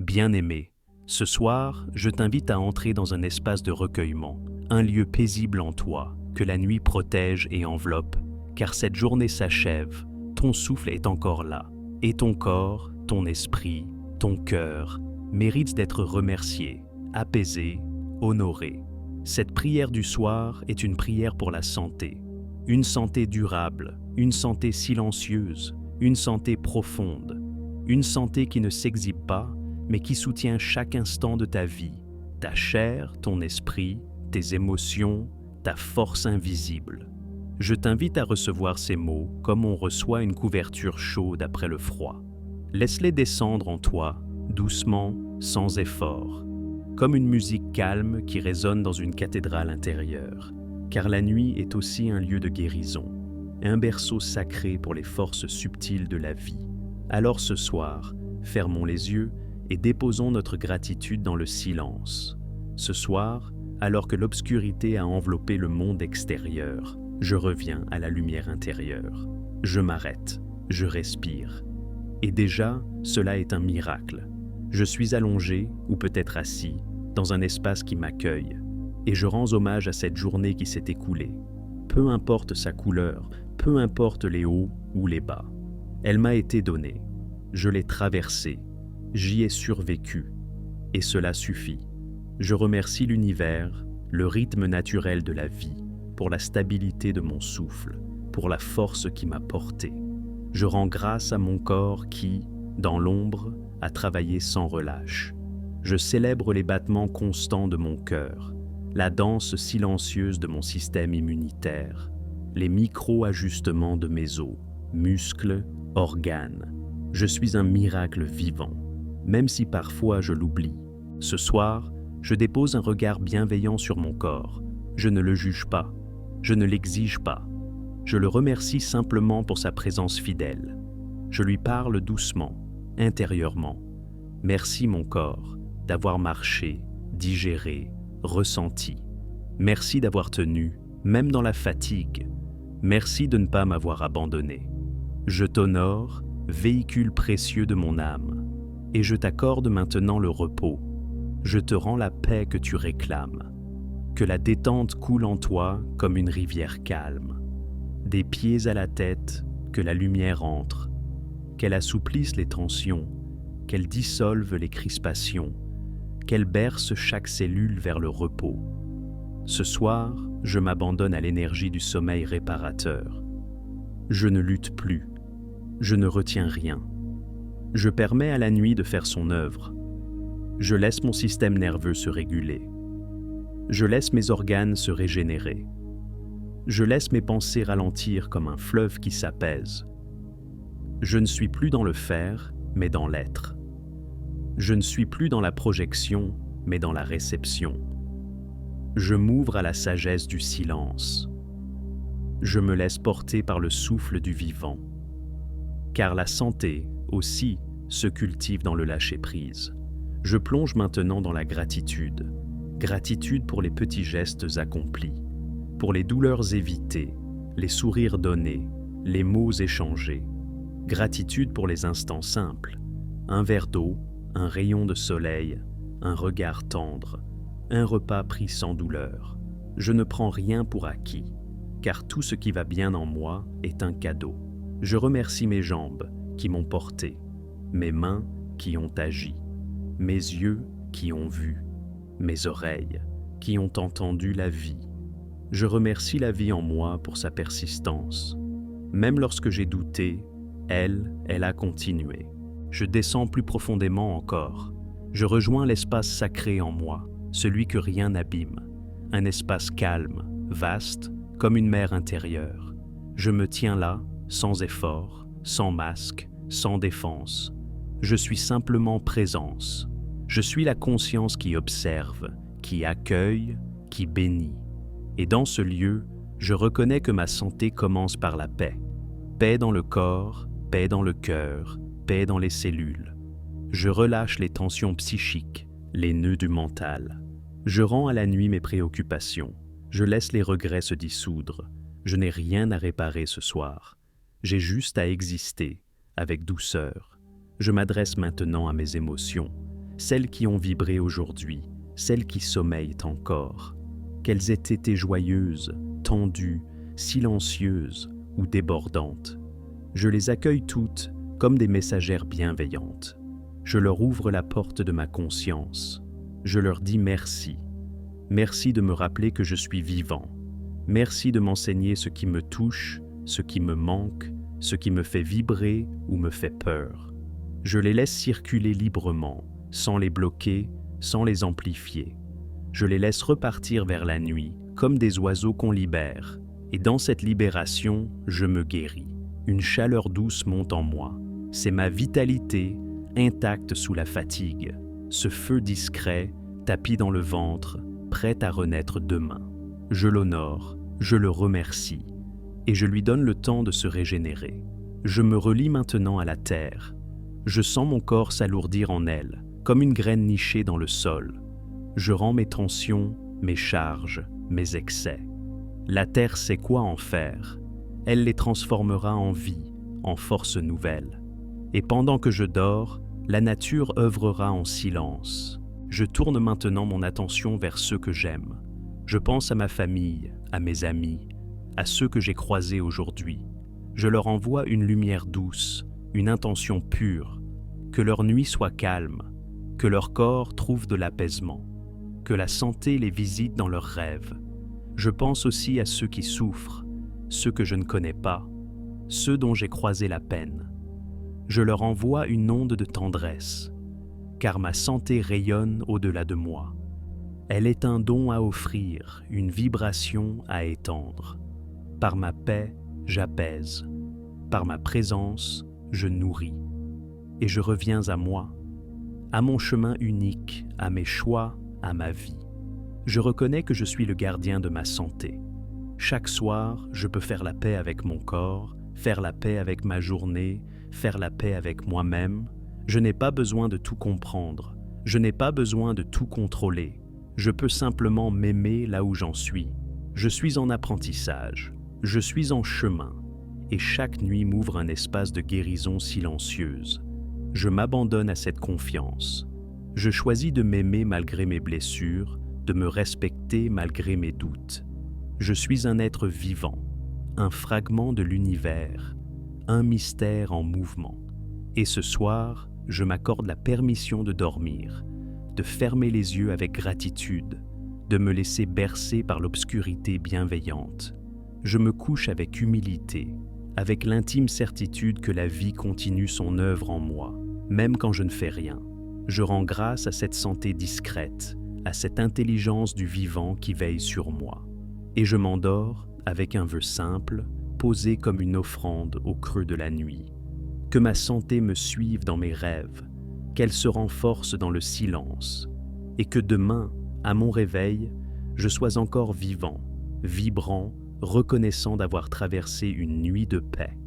Bien-aimé, ce soir, je t'invite à entrer dans un espace de recueillement, un lieu paisible en toi, que la nuit protège et enveloppe, car cette journée s'achève, ton souffle est encore là, et ton corps, ton esprit, ton cœur méritent d'être remerciés, apaisés, honorés. Cette prière du soir est une prière pour la santé, une santé durable, une santé silencieuse, une santé profonde, une santé qui ne s'exhibe pas, mais qui soutient chaque instant de ta vie, ta chair, ton esprit, tes émotions, ta force invisible. Je t'invite à recevoir ces mots comme on reçoit une couverture chaude après le froid. Laisse-les descendre en toi, doucement, sans effort, comme une musique calme qui résonne dans une cathédrale intérieure, car la nuit est aussi un lieu de guérison, un berceau sacré pour les forces subtiles de la vie. Alors ce soir, fermons les yeux et déposons notre gratitude dans le silence. Ce soir, alors que l'obscurité a enveloppé le monde extérieur, je reviens à la lumière intérieure. Je m'arrête, je respire. Et déjà, cela est un miracle. Je suis allongé, ou peut-être assis, dans un espace qui m'accueille, et je rends hommage à cette journée qui s'est écoulée. Peu importe sa couleur, peu importe les hauts ou les bas. Elle m'a été donnée. Je l'ai traversée. J'y ai survécu, et cela suffit. Je remercie l'univers, le rythme naturel de la vie, pour la stabilité de mon souffle, pour la force qui m'a porté. Je rends grâce à mon corps qui, dans l'ombre, a travaillé sans relâche. Je célèbre les battements constants de mon cœur, la danse silencieuse de mon système immunitaire, les micro-ajustements de mes os, muscles, organes. Je suis un miracle vivant. Même si parfois je l'oublie. Ce soir, je dépose un regard bienveillant sur mon corps. Je ne le juge pas, je ne l'exige pas. Je le remercie simplement pour sa présence fidèle. Je lui parle doucement, intérieurement. Merci mon corps, d'avoir marché, digéré, ressenti. Merci d'avoir tenu, même dans la fatigue. Merci de ne pas m'avoir abandonné. Je t'honore, véhicule précieux de mon âme. Et je t'accorde maintenant le repos. Je te rends la paix que tu réclames. Que la détente coule en toi comme une rivière calme. Des pieds à la tête, que la lumière entre. Qu'elle assouplisse les tensions, qu'elle dissolve les crispations, qu'elle berce chaque cellule vers le repos. Ce soir, je m'abandonne à l'énergie du sommeil réparateur. Je ne lutte plus. Je ne retiens rien. Je permets à la nuit de faire son œuvre. Je laisse mon système nerveux se réguler. Je laisse mes organes se régénérer. Je laisse mes pensées ralentir comme un fleuve qui s'apaise. Je ne suis plus dans le faire, mais dans l'être. Je ne suis plus dans la projection, mais dans la réception. Je m'ouvre à la sagesse du silence. Je me laisse porter par le souffle du vivant. Car la santé, aussi, se cultive dans le lâcher-prise. Je plonge maintenant dans la gratitude. Gratitude pour les petits gestes accomplis, pour les douleurs évitées, les sourires donnés, les mots échangés. Gratitude pour les instants simples. Un verre d'eau, un rayon de soleil, un regard tendre, un repas pris sans douleur. Je ne prends rien pour acquis, car tout ce qui va bien en moi est un cadeau. Je remercie mes jambes qui m'ont porté, mes mains qui ont agi, mes yeux qui ont vu, mes oreilles qui ont entendu la vie. Je remercie la vie en moi pour sa persistance. Même lorsque j'ai douté, elle a continué. Je descends plus profondément encore. Je rejoins l'espace sacré en moi, celui que rien n'abîme. Un espace calme, vaste, comme une mer intérieure. Je me tiens là, sans effort, sans masque, sans défense. Je suis simplement présence. Je suis la conscience qui observe, qui accueille, qui bénit. Et dans ce lieu, je reconnais que ma santé commence par la paix. Paix dans le corps, paix dans le cœur, paix dans les cellules. Je relâche les tensions psychiques, les nœuds du mental. Je rends à la nuit mes préoccupations. Je laisse les regrets se dissoudre. Je n'ai rien à réparer ce soir. J'ai juste à exister, avec douceur. Je m'adresse maintenant à mes émotions. celles qui ont vibré aujourd'hui, celles qui sommeillent encore, qu'elles aient été joyeuses, tendues, silencieuses ou débordantes. Je les accueille toutes comme des messagères bienveillantes. Je leur ouvre la porte de ma conscience. Je leur dis merci. Merci de me rappeler que je suis vivant. Merci de m'enseigner ce qui me touche, ce qui me manque, ce qui me fait vibrer ou me fait peur. Je les laisse circuler librement, sans les bloquer, sans les amplifier. Je les laisse repartir vers la nuit, comme des oiseaux qu'on libère. Et dans cette libération, je me guéris. Une chaleur douce monte en moi. C'est ma vitalité, intacte sous la fatigue. Ce feu discret, tapis dans le ventre, prêt à renaître demain. Je l'honore, je le remercie, et je lui donne le temps de se régénérer. Je me relie maintenant à la terre. Je sens mon corps s'alourdir en elle, comme une graine nichée dans le sol. Je rends mes tensions, mes charges, mes excès. La terre sait quoi en faire. Elle les transformera en vie, en force nouvelle. Et pendant que je dors, la nature œuvrera en silence. Je tourne maintenant mon attention vers ceux que j'aime. Je pense à ma famille, à mes amis, à ceux que j'ai croisés aujourd'hui. Je leur envoie une lumière douce, une intention pure, que leur nuit soit calme, que leur corps trouve de l'apaisement, que la santé les visite dans leurs rêves. Je pense aussi à ceux qui souffrent, ceux que je ne connais pas, ceux dont j'ai croisé la peine. Je leur envoie une onde de tendresse, car ma santé rayonne au-delà de moi. Elle est un don à offrir, une vibration à étendre. Par ma paix, j'apaise. Par ma présence, je nourris. Et je reviens à moi, à mon chemin unique, à mes choix, à ma vie. Je reconnais que je suis le gardien de ma santé. Chaque soir, je peux faire la paix avec mon corps, faire la paix avec ma journée, faire la paix avec moi-même. Je n'ai pas besoin de tout comprendre. Je n'ai pas besoin de tout contrôler. Je peux simplement m'aimer là où j'en suis. Je suis en apprentissage. Je suis en chemin. Et chaque nuit m'ouvre un espace de guérison silencieuse. Je m'abandonne à cette confiance. Je choisis de m'aimer malgré mes blessures, de me respecter malgré mes doutes. Je suis un être vivant, un fragment de l'univers, un mystère en mouvement. Et ce soir, je m'accorde la permission de dormir, de fermer les yeux avec gratitude, de me laisser bercer par l'obscurité bienveillante. Je me couche avec humilité, avec l'intime certitude que la vie continue son œuvre en moi, même quand je ne fais rien. Je rends grâce à cette santé discrète, à cette intelligence du vivant qui veille sur moi. Et je m'endors avec un vœu simple, posé comme une offrande au creux de la nuit. Que ma santé me suive dans mes rêves, qu'elle se renforce dans le silence, et que demain, à mon réveil, je sois encore vivant, vibrant, reconnaissant d'avoir traversé une nuit de paix.